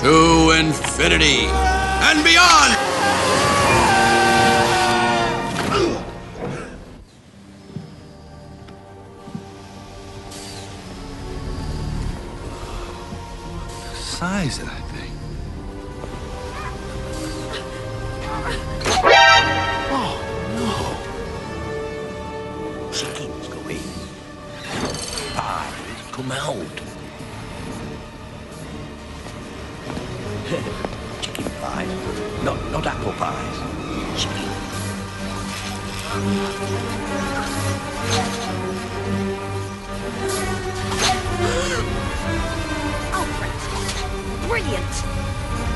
to infinity and beyond! The size of that thing. Oh, no. Chicken's going. Pies come out. Chicken pies. Not apple pies. Chicken. Oh, brilliant!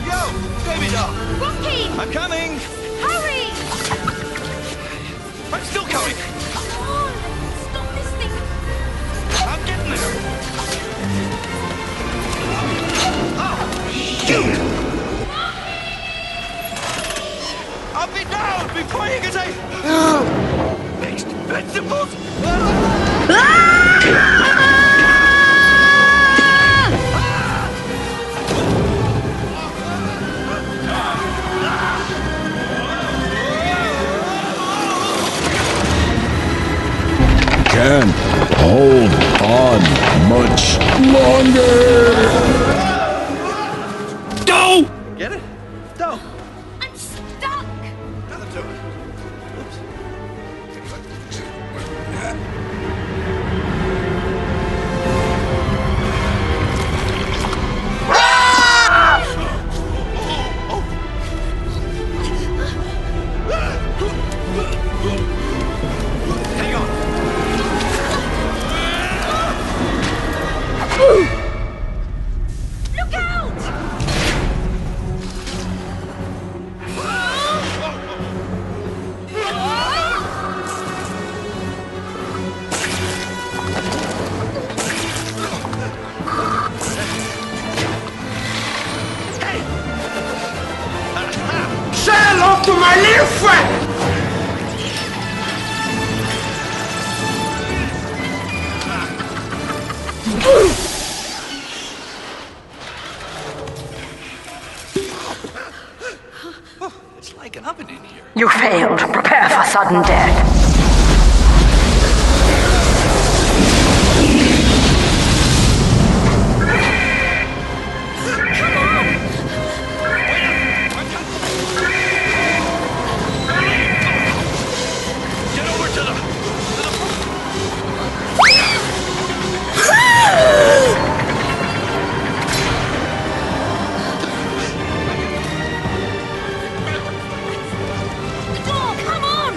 Yo, 𝖍𝖊𝖎𝖏! Rocky! I'm coming! Hurry! I'm still coming! Come on! Stop this thing! I'm getting there! Up and down before you can say mixed vegetables. Can't hold on much longer. Go! Get it? No. I'm stuck! Nothing to it. Oops. Hang on. Look out! Say hello to my little friend! It's like an oven in here. You failed. Prepare for sudden death. Get over to the The door! Come on!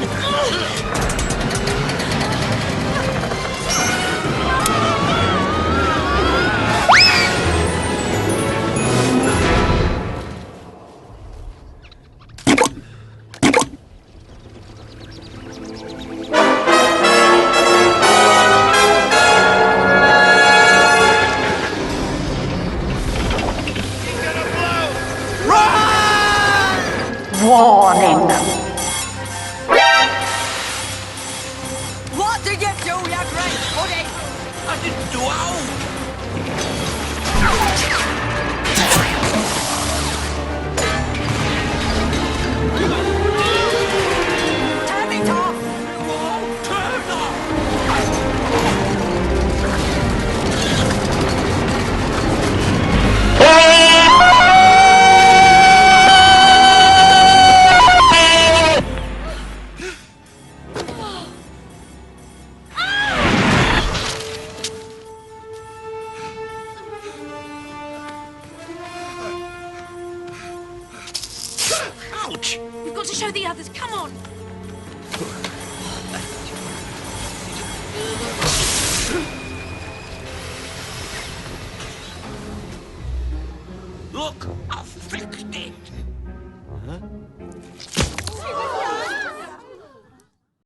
Warning. What did you do, you great pudding? I didn't do out. Turn it off! Turn off. Ouch! We've got to show the others. Come on! Look, I fixed it. Huh?